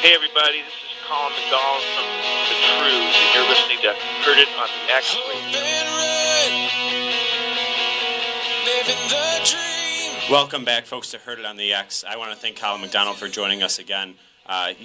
Hey everybody, this is Colin McDonald from The Trues, and you're listening to Heard It on the X Radio. Welcome back, folks, to Heard It on the X. I want to thank Colin McDonald for joining us again.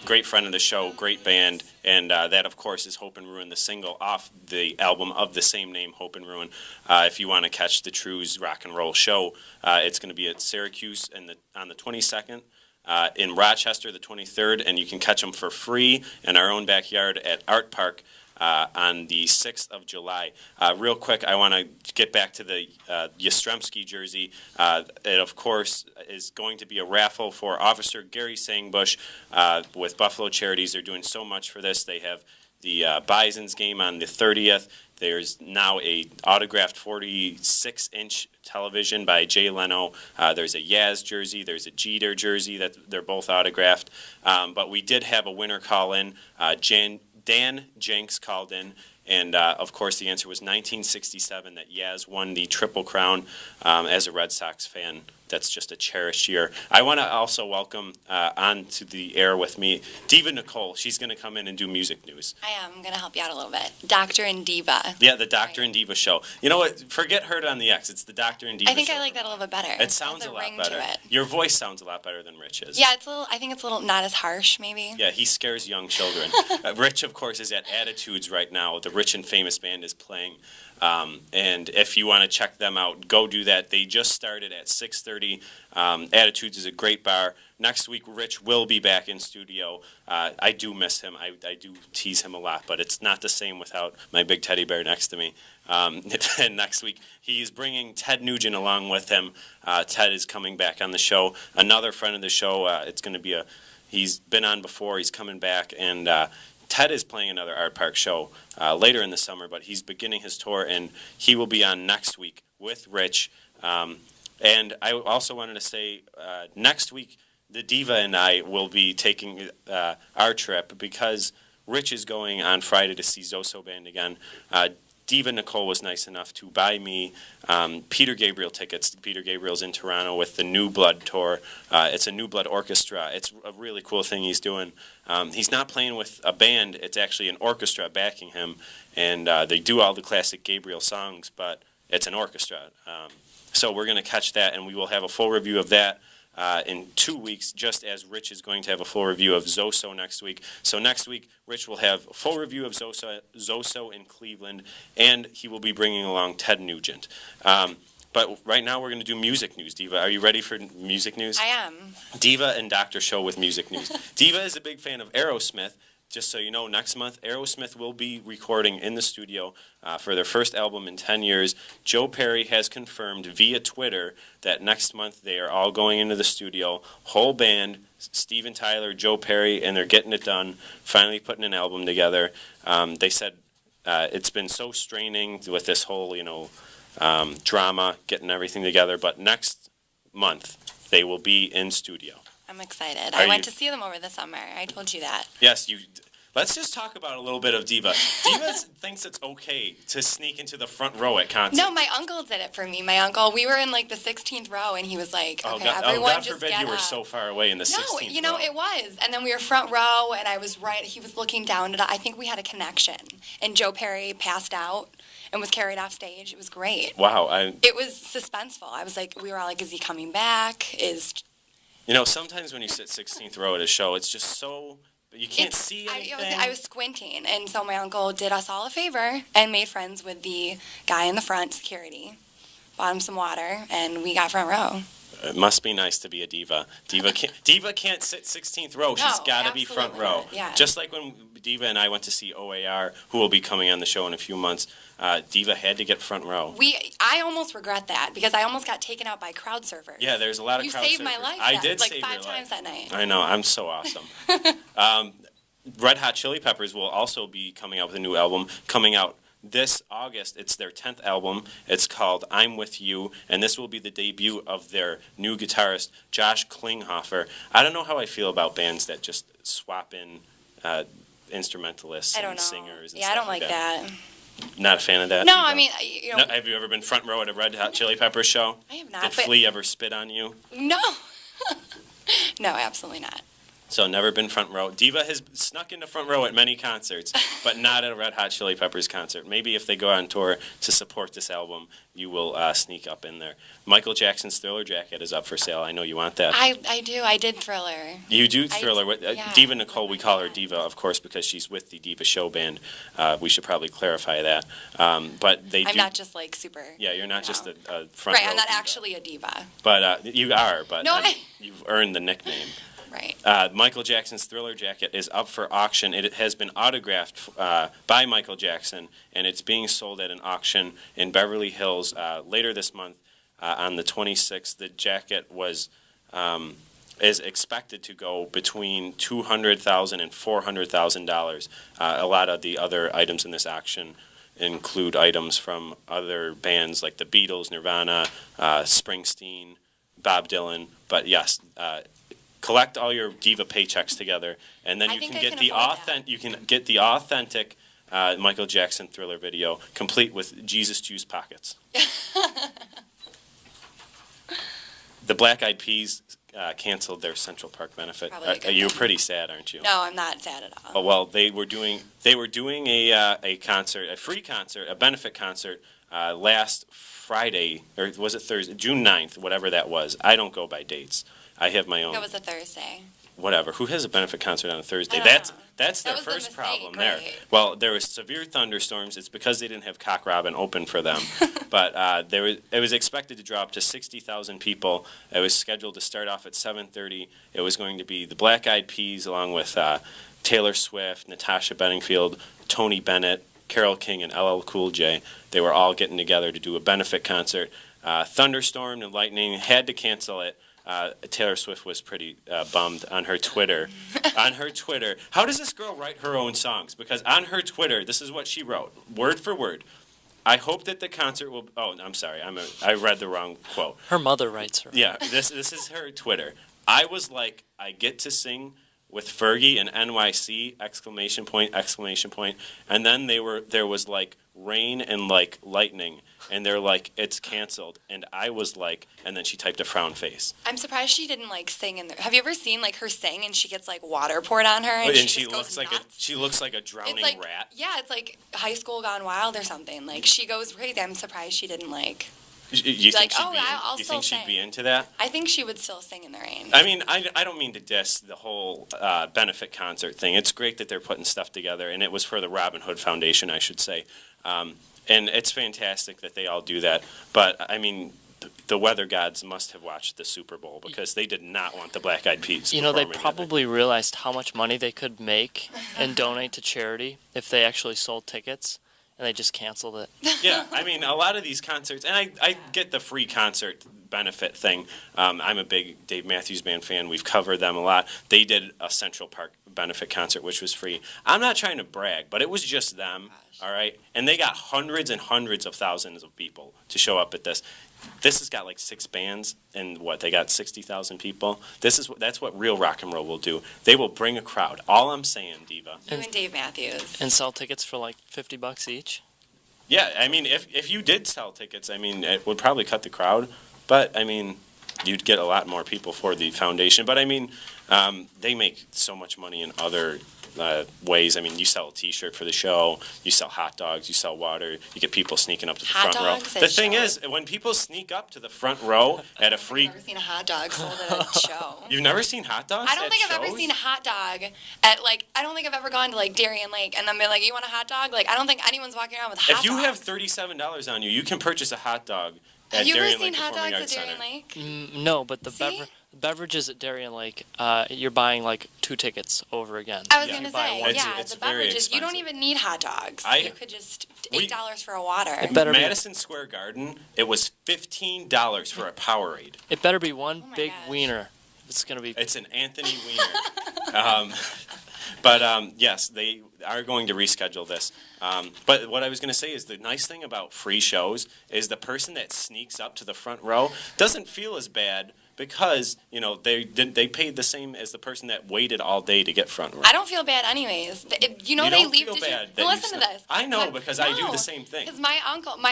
Great friend of the show, great band, and that, of course, is Hope and Ruin, the single off the album of the same name, Hope and Ruin. If you want to catch the Trues rock and roll show, it's going to be at Syracuse on the 22nd. In Rochester, the 23rd, and you can catch them for free in our own backyard at Art Park on the 6th of July. Real quick, I want to get back to the Yastrzemski jersey. It, of course, is going to be a raffle for Officer Gary Sangbush with Buffalo Charities. They're doing so much for this. They have the Bison's game on the 30th. There's now a autographed 46-inch television by Jay Leno. There's a Yaz jersey. There's a Jeter jersey that they're both autographed. But we did have a winner call in. Dan Jenks called in. And, of course, the answer was 1967, that Yaz won the Triple Crown. As a Red Sox fan, that's just a cherished year. I want to also welcome onto the air with me Diva Nicole. She's going to come in and do music news. I am. I'm going to help you out a little bit. Dr and Diva. Yeah, the Dr and Diva show. You know what? Forget Heard on the X. It's the Dr and Diva show. I think I like that a little bit better. It sounds a lot better. Your voice sounds a lot better than Rich's. Yeah, it's a little. I think it's a little not as harsh, maybe. Yeah, he scares young children. Rich, of course, is at Attitudes right now. The Rich and Famous band is playing. And if you want to check them out, go do that. They just started at 6:30. Attitudes is a great bar. Next week, Rich will be back in studio. I do miss him. I do tease him a lot, but it's not the same without my big teddy bear next to me. And next week, he's bringing Ted Nugent along with him. Ted is coming back on the show. Another friend of the show. It's going to be he's been on before. He's coming back, and Ted is playing another Art Park show later in the summer, but he's beginning his tour, and he will be on next week with Rich. And I also wanted to say next week, the Diva and I will be taking our trip because Rich is going on Friday to see Zoso Band again. Diva Nicole was nice enough to buy me Peter Gabriel tickets. Peter Gabriel's in Toronto with the New Blood tour. It's a New Blood orchestra. It's a really cool thing he's doing. He's not playing with a band. It's actually an orchestra backing him. And they do all the classic Gabriel songs, but it's an orchestra. So we're going to catch that, and we will have a full review of that in 2 weeks, just as Rich is going to have a full review of Zoso next week. So next week, Rich will have a full review of Zoso in Cleveland, and he will be bringing along Ted Nugent. But right now, we're going to do music news. Diva, are you ready for music news? I am. Diva and Doctor show with music news. Diva is a big fan of Aerosmith. Just so you know, next month, Aerosmith will be recording in the studio for their first album in 10 years. Joe Perry has confirmed via Twitter that next month they are all going into the studio. Whole band, Steven Tyler, Joe Perry, and they're getting it done, finally putting an album together. They said it's been so straining with this whole, drama, getting everything together, but next month they will be in studio. I'm excited. I went to see them over the summer. I told you that. Yes, you. Let's just talk about a little bit of Diva. Diva thinks it's okay to sneak into the front row at concerts. No, my uncle did it for me. My uncle, we were in the 16th row, and he was like, okay, everyone God just forbid get you were up. so far away in the 16th row. No, it was. And then we were front row, and I was right. He was looking down at us. I think we had a connection. And Joe Perry passed out and was carried off stage. It was great. Wow. It was suspenseful. I was like, we were all like, is he coming back? Sometimes when you sit 16th row at a show, it's just so, you can't see anything. I was squinting, and so my uncle did us all a favor and made friends with the guy in the front, security, bought him some water, and we got front row. It must be nice to be a diva. Diva can't sit 16th row. She's got to be front row. Yeah. Just like when Diva and I went to see OAR, who will be coming on the show in a few months. Diva had to get front row. I almost regret that because I almost got taken out by crowd surfers. Yeah, there's a lot of crowd surfers. You saved my life. I did save your life. 5 times that night. I know. I'm so awesome. Red Hot Chili Peppers will also be coming out with a new album coming out this August. It's their 10th album. It's called I'm With You, and this will be the debut of their new guitarist, Josh Klinghoffer. I don't know how I feel about bands that just swap in instrumentalists and singers and stuff. I don't like that. Not a fan of that? No, I mean, have you ever been front row at a Red Hot Chili Peppers show? I have not. Did Flea ever spit on you? No. No, absolutely not. So never been front row. Diva has snuck into front row at many concerts, but not at a Red Hot Chili Peppers concert. Maybe if they go on tour to support this album, you will sneak up in there. Michael Jackson's Thriller jacket is up for sale. I know you want that. I do. I did Thriller. You do Thriller. Yeah. Diva Nicole, we call her Diva, of course, because she's with the Diva show band. We should probably clarify that. But they I'm not just like super. Yeah, you're not just a front row Right, I'm not diva. actually a diva. But you are, but No, you've earned the nickname. Right. Michael Jackson's Thriller jacket is up for auction. It has been autographed by Michael Jackson, and it's being sold at an auction in Beverly Hills later this month on the 26th. The jacket is expected to go between $200,000 and $400,000. A lot of the other items in this auction include items from other bands like the Beatles, Nirvana, Springsteen, Bob Dylan. But yes, collect all your Diva paychecks together, and then you can get the authentic Michael Jackson Thriller video, complete with Jesus Juice pockets. The Black Eyed Peas canceled their Central Park benefit. You're pretty sad, aren't you? No, I'm not sad at all. Oh, well, they were doing a concert, a free concert, a benefit concert last Friday, or was it Thursday? June 9th, whatever that was. I don't go by dates. I have my own. That was a Thursday. Whatever. Who has a benefit concert on a Thursday? I don't know. That's their That was first the mistake, problem there. right. Well, there was severe thunderstorms. It's because they didn't have Cock Robin open for them. But it was expected to draw up to 60,000 people. It was scheduled to start off at 7:30. It was going to be the Black Eyed Peas along with Taylor Swift, Natasha Bedingfield, Tony Bennett, Carole King, and LL Cool J. They were all getting together to do a benefit concert. Thunderstorm and lightning had to cancel it. Taylor Swift was pretty bummed on her Twitter. How does this girl write her own songs? Because on her Twitter, this is what she wrote, word for word. I hope that the concert will. Oh, I'm sorry. I read the wrong quote. Her mother writes her. Yeah, this is her Twitter. I was like, I get to sing with Fergie and NYC! Exclamation point! Exclamation point! And then there was like rain and like lightning. And they're like, it's canceled. And I was like, and then she typed a frown face. I'm surprised she didn't like sing in there. Have you ever seen like her sing and she gets like water poured on her and she looks like a drowning rat. Yeah, it's like High School Gone Wild or something. Like she goes crazy. I'm surprised she didn't like. You think she'd be into that? I think she would still sing in the rain. I mean, I don't mean to diss the whole benefit concert thing. It's great that they're putting stuff together, and it was for the Robin Hood Foundation, I should say. And it's fantastic that they all do that. But, I mean, the weather gods must have watched the Super Bowl because they did not want the Black Eyed Peas. You know, they probably realized how much money they could make and donate to charity if they actually sold tickets, and they just canceled it. Yeah, I mean, a lot of these concerts, and I get the free concert benefit thing. I'm a big Dave Matthews Band fan. We've covered them a lot. They did a Central Park benefit concert, which was free. I'm not trying to brag, but it was just them, all right? And they got hundreds and hundreds of thousands of people to show up at this. This has got like 6 bands, and they got 60,000 people. That's what real rock and roll will do. They will bring a crowd. All I'm saying, Diva. You and Dave Matthews. And sell tickets for like $50 each? Yeah, I mean, if you did sell tickets, I mean, it would probably cut the crowd. But, I mean, you'd get a lot more people for the foundation. But, I mean, they make so much money in other ways. I mean, you sell a T-shirt for the show, you sell hot dogs, you sell water, you get people sneaking up to the front row. The thing is, when people sneak up to the front row at a free... I've never seen a hot dog sold at a show. You've never seen hot dogs I don't think I've ever seen a hot dog at, like, I don't think I've ever gone to, like, Darien Lake and then been like, you want a hot dog? Like, I don't think anyone's walking around with hot dogs. If you have $37 on you, you can purchase a hot dog at Have you ever Darien seen Lake hot dogs Performing at Arts Darien Center. Lake? No, but the See? beverages at Darien Lake, you're buying like 2 tickets over again. I was Yeah. going to You buy say, one. yeah, It's the very beverages, you don't expensive. even need hot dogs. You could just, $8 for a water. It better be- Madison Square Garden, it was $15 for a Powerade. It better be one Oh my big gosh. wiener. It's going to be... It's an Anthony Weiner. Yes, they are going to reschedule this. But what I was going to say is the nice thing about free shows is the person that sneaks up to the front row doesn't feel as bad because they paid the same as the person that waited all day to get front row. I don't feel bad anyways. They don't leave. feel bad No, listen to this. I know because I do the same thing. Because my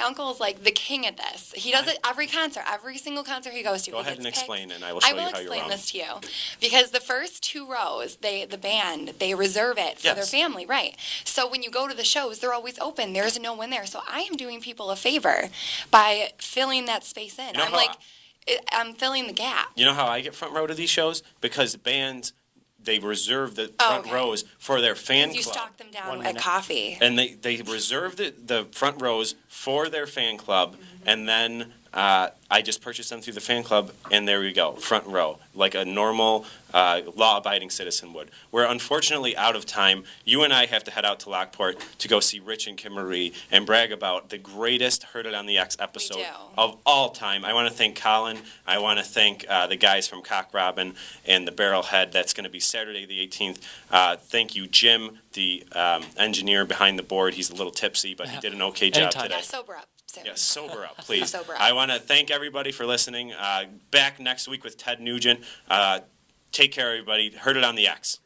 uncle is like the king at this. He does it every concert, every single concert he goes to. Go he ahead gets and picked. explain, and I will show you how you're wrong. I will explain this to you, because the first 2 rows, the band, they reserve it for their family, right? So when you go to the shows, they're always open. There's no one there. So I am doing people a favor by filling that space in. I'm filling the gap. You know how I get front row to these shows? Because bands, they reserve the front rows for their fan club. You stock them down at coffee. And they reserve the front rows for their fan club, and then I just purchase them through the fan club, and there we go, front row, like a normal law-abiding citizen would. We're unfortunately out of time. You and I have to head out to Lockport to go see Rich and Kim Marie and brag about the greatest Heard It on the X episode of all time. I want to thank Colin. I want to thank the guys from Cock Robin and the Barrelhead. That's going to be Saturday the 18th. Thank you, Jim, the engineer behind the board. He's a little tipsy, but he did an okay job today. Yeah, sober up. Yes, sober up, please. Sober up. I want to thank everybody for listening. Back next week with Ted Nugent. Take care, everybody. Heard It on the X.